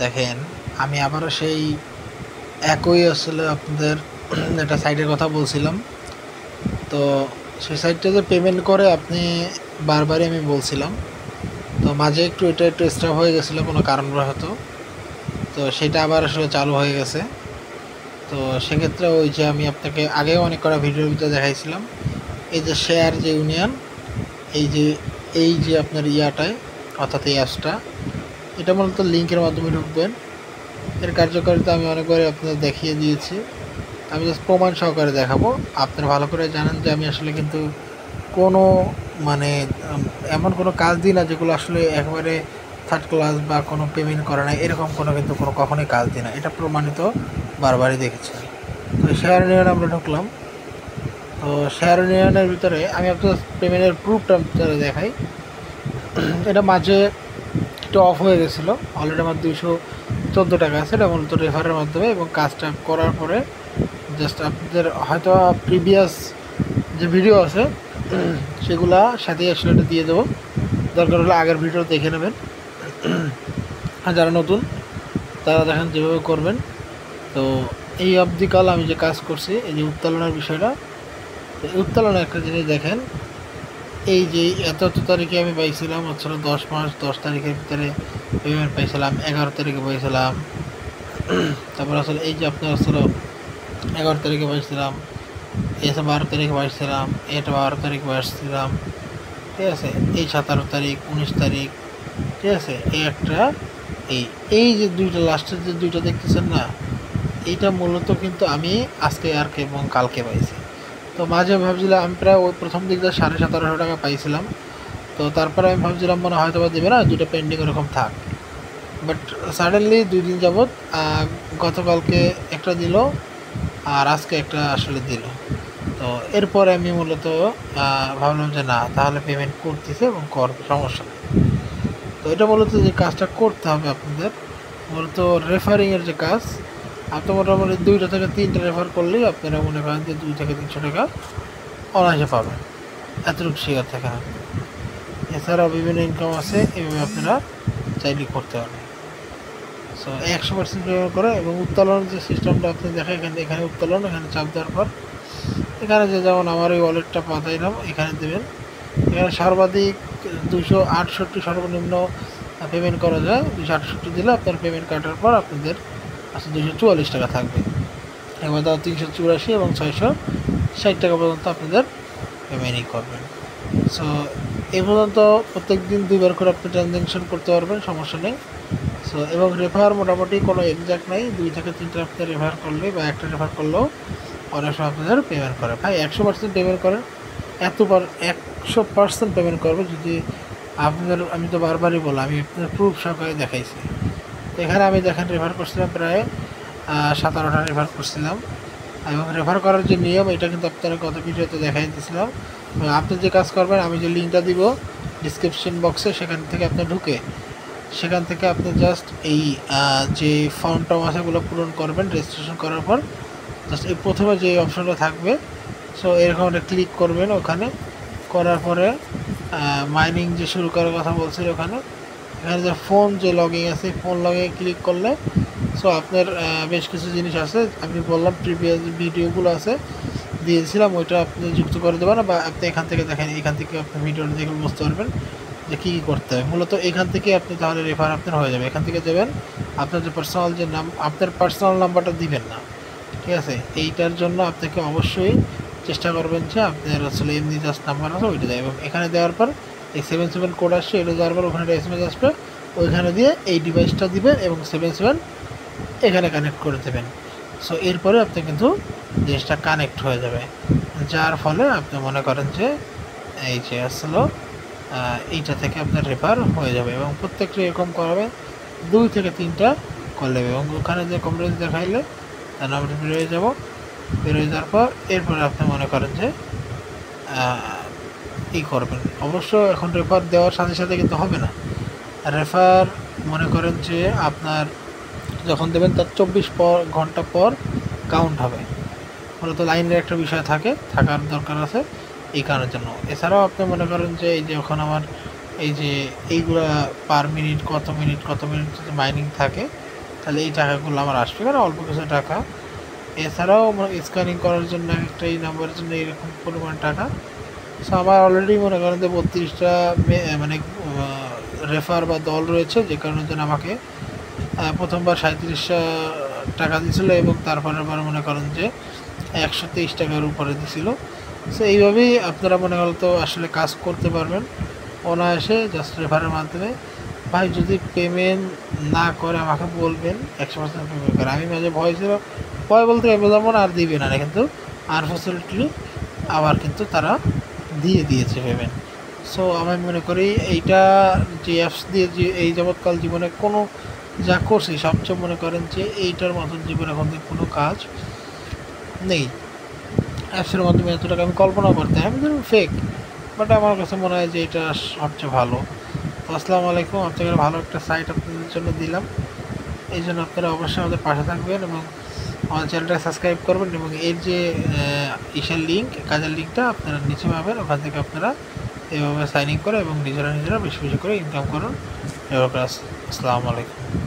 দেখেন, আমি আবারও সেই একই আসলে আপনাদের একটা সাইটের কথা বলছিলাম। তো সেই সাইটটাতে পেমেন্ট করে আপনি বারবারই আমি বলছিলাম। তো মাঝে একটু স্টপ হয়ে গেছিলো কোনো কারণবশত। তো সেটা আবার আসলে চালু হয়ে গেছে। তো সেক্ষেত্রে ওই যে আমি আপনাকে আগেও অনেক কটা ভিডিওর ভিতরে দেখাইছিলাম, এই যে শেয়ার যে ইউনিয়ন, এই যে আপনার ইয়াটায়, অর্থাৎ এই অ্যাপসটা, এটা মূলত লিঙ্কের মাধ্যমে ঢুকবেন। এর কার্যকারিতা আমি অনেকবার আপনাদের দেখিয়ে দিয়েছি। আমি জাস্ট প্রমাণ সহকারে দেখাবো। আপনারা ভালো করে জানেন যে আমি আসলে কিন্তু কোনো মানে এমন কোনো কাজ দিই না যেগুলো আসলে একেবারে থার্ড ক্লাস বা কোনো পেমেন্ট করে না, এরকম কিন্তু কোনো কখনোই কাজ দিই না। এটা প্রমাণিত বারবারই দেখেছি। তো শেয়ার ইউনিয়নে আমরা ঢুকলাম। তো শেয়ার ইউনিয়নের ভিতরে আমি আপনার পেমেন্টের প্রুফটা ভিতরে দেখাই। এটা মাঝে একটু অফ হয়ে গেছিলো। অলরেডি আমার 214 টাকা আছে, এটা মূলত রেফারের মাধ্যমে, এবং কাজটা করার পরে জাস্ট আপনাদের হয়তো প্রিভিয়াস যে ভিডিও আছে সেগুলা সাথেই আসলে এটা দিয়ে দেবো। দরকার হলে আগের ভিডিও দেখে নেবেন। আর যারা নতুন তারা দেখেন যেভাবে করবেন। তো এই অবধিকাল আমি যে কাজ করছি, এই যে উত্তোলনের বিষয়টা, উত্তোলনের একটা জিনিস দেখেন, এই যে এত তারিখে আমি পাইছিলাম হচ্ছে 10 মাস 10 তারিখের ভিতরে পেমেন্ট পাইছিলাম, 11 তারিখে পাইছিলাম। তারপর আসলে এই যে আপনার আসলে 11 তারিখে পাইছিলাম, এসে 12 তারিখে পাইছিলাম, এটা 12 তারিখে পাইছিলাম, ঠিক আছে। এই 17 তারিখ, 19 তারিখ, ঠিক আছে। এই একটা এই এই যে দুইটা লাস্টের যে দুইটা দেখতেছেন না, এইটা মূলত কিন্তু আমি আজকে আর এবং কালকে পাইছি। তো মাঝে ভাবছিলাম, আমি প্রায় ওই প্রথম দিক দিয়ে 17,500 টাকা পাইছিলাম। তো তারপরে আমি ভাবছিলাম মনে হয়তো বা দেবে না, দুটো পেন্ডিং এরকম থাক। বাট সাডেনলি 2 দিন যাবৎ গতকালকে একটা দিল, আর আজকে একটা আসলে দিল। তো এরপরে আমি মূলত ভাবলাম যে না, তাহলে পেমেন্ট করতেছে এবং করবে, সমস্যা নেই। তো এটা মূলত যে কাজটা করতে হবে আপনাদের, মূলত রেফারিংয়ের যে কাজ, আপনি মোটামুটি 2টা থেকে 3টা রেফার করলেই আপনারা মনে করেন যে 2 থেকে 300 টাকা অনায়াসে পাবেন, এতটুকু শিওর থাকেন আপনি। এছাড়াও বিভিন্ন ইনকাম আছে, এভাবে আপনারা চাইলে করতে পারবেন। সো 100% পেমেন্ট করে, এবং উত্তোলনের যে সিস্টেমটা আপনি দেখেন, এখানে উত্তোলন, এখানে চাপ দেওয়ার পর এখানে যে যেমন আমার এই ওয়ালেটটা পাঠাইলাম, এখানে দেবেন। এখানে সর্বাধিক 268 সর্বনিম্ন পেমেন্ট করা যায়। 268 দিলে আপনার পেমেন্ট কাটার পর আপনাদের আচ্ছা 244 টাকা থাকবে। এবার তাও 384 এবং 660 টাকা পর্যন্ত আপনাদের পেমেন্টই করবেন। সো এই পর্যন্ত প্রত্যেক দিন 2বার করে আপনি ট্রানজ্যাকশন করতে পারবেন, সমস্যা নেই। সো এবং রেফার মোটামুটি কোনো এক্সাক্ট নাই, 2 থেকে 3টা আপনি রেফার করলে বা একটা রেফার করলেও অনেক সময় আপনাদের পেমেন্ট করে। ভাই 100% পেমেন্ট করেন, 100% পেমেন্ট করবে যদি আপনাদের, আমি তো বারবারই বললাম, আমি আপনাদের প্রুফ সহকারে দেখাইছি। তো এখানে আমি দেখেন রেফার করছিলাম প্রায় 17টা রেফার করছিলাম, এবং রেফার করার যে নিয়ম, এটা কিন্তু আপনারা গত ভিডিওতে দেখাই দিয়েছিলাম। আপনি যে কাজ করবেন, আমি যে লিঙ্কটা দিব ডিসক্রিপশন বক্সে, সেখান থেকে আপনি ঢুকে সেখান থেকে আপনি জাস্ট এই যে ফর্ম টর্ম আছে এগুলো পূরণ করবেন। রেজিস্ট্রেশন করার পর জাস্ট এই প্রথমে যে অপশনটা থাকবে, সো এরকম একটা ক্লিক করবেন। ওখানে করার পরে মাইনিং যে শুরু করার কথা বলছিল, এখানে যে ফোন যে লগইন আছে, ফোন লগইনে ক্লিক করলে সো আপনার বেশ কিছু জিনিস আছে, আমি বললাম প্রিভিয়াস ভিডিওগুলো আছে দিয়েছিলাম, ওইটা আপনি যুক্ত করে দেবেন, বা আপনি এখান থেকে দেখেন, এখান থেকে আপনি ভিডিওটা দেখে বুঝতে পারবেন যে কী কী করতে হবে। মূলত এখান থেকে আপনি তাহলে রেফার আপনার হয়ে যাবে। এখান থেকে দেবেন, আপনার যে পার্সোনাল যে আপনার পার্সোনাল নাম্বারটা দিবেন না, ঠিক আছে। এইটার জন্য আপনাকে অবশ্যই চেষ্টা করবেন যে আপনার আসলে এমনি জাস্ট নাম্বার আছে ওইটা দেয়, এবং এখানে দেওয়ার পর এই 77 কোড আসছে, এটা দেওয়ার পর ওখানে SMS আসবে, ওইখানে দিয়ে এই ডিভাইসটা দিবেন এবং 77 এখানে কানেক্ট করে দেবেন। সো এরপরে আপনি কিন্তু জিনিসটা কানেক্ট হয়ে যাবে, যার ফলে আপনি মনে করেন যে এই যে আসলে এইটা থেকে আপনার রেফার হয়ে যাবে, এবং প্রত্যেকটা এরকম করাবে 2 থেকে 3টা করলে, এবং ওখানে যে কমপ্লেন দেখাইলে তার নামটা বেরোয় যাব। বেরোয় যাওয়ার পর এরপরে আপনি মনে করেন যে ই করবেন। অবশ্য এখন রেফার দেওয়ার সাথে সাথে কিন্তু হবে না। রেফার মনে করেন যে আপনার যখন দেবেন তার 24 ঘন্টা পর কাউন্ট হবে। মূলত লাইনের একটা বিষয় থাকার দরকার আছে এই কারণের জন্য। এছাড়াও আপনি মনে করেন যে এই যে এখন আমার এই যে এইগুলা পার মিনিট কত মিনিট যদি মাইনিং থাকে, তাহলে এই টাকাগুলো আমার আসবে, কারণ অল্প কিছু টাকা। এছাড়াও স্ক্যানিং করার জন্য একটা এই নাম্বারের জন্য এরকম পরিমাণ টাকা। সো আমার অলরেডি মনে করেন যে 32টা মানে রেফার বা দল রয়েছে, যে কারণের জন্য আমাকে প্রথমবার 37 টাকা দিছিল এবং তারপরের বার মনে করেন যে 123 টাকার উপরে দিছিল। সো এইভাবেই আপনারা মনে করেন তো আসলে কাজ করতে পারবেন অনায়াসে, জাস্ট রেফারের মাধ্যমে। ভাই যদি পেমেন্ট না করে আমাকে বলবেন, 100% পেমেন্ট করে। আমি মাঝে ভয় ছিল, ভয় বলতে বোঝাবো না, আর দিবে না, কিন্তু আনফর্চুনেটলি আবার কিন্তু তারা দিয়ে দিয়েছে পেমেন্ট। সো আমি মনে করি এইটা যে অ্যাপস দিয়ে যে এই যাবৎকাল জীবনে কোনো যা করছি সবচেয়ে মনে করেন যে এইটার মতন জীবনে এখন কোনো কাজ নেই। অ্যাপসের মাধ্যমে এত টাকা আমি কল্পনা করতে, আমি ধরুন ফেক, বাট আমার কাছে মনে হয় যে এটা সবচেয়ে ভালো। তো আসসালামু আলাইকুম, আপনাদের ভালো একটা সাইট আপনাদের জন্য দিলাম, এই জন্য আপনারা অবশ্যই আমাদের পাশে থাকবেন এবং আমার চ্যানেলটা সাবস্ক্রাইব করবেন, এবং এর যে ইসের লিঙ্ক, কাজের লিঙ্কটা আপনারা নিচে পাবেন, ওখান থেকে আপনারা এভাবে সাইন ইন করে এবং নিজেরা বেশি বেশি করে ইনকাম করুন। আসসালামু আলাইকুম।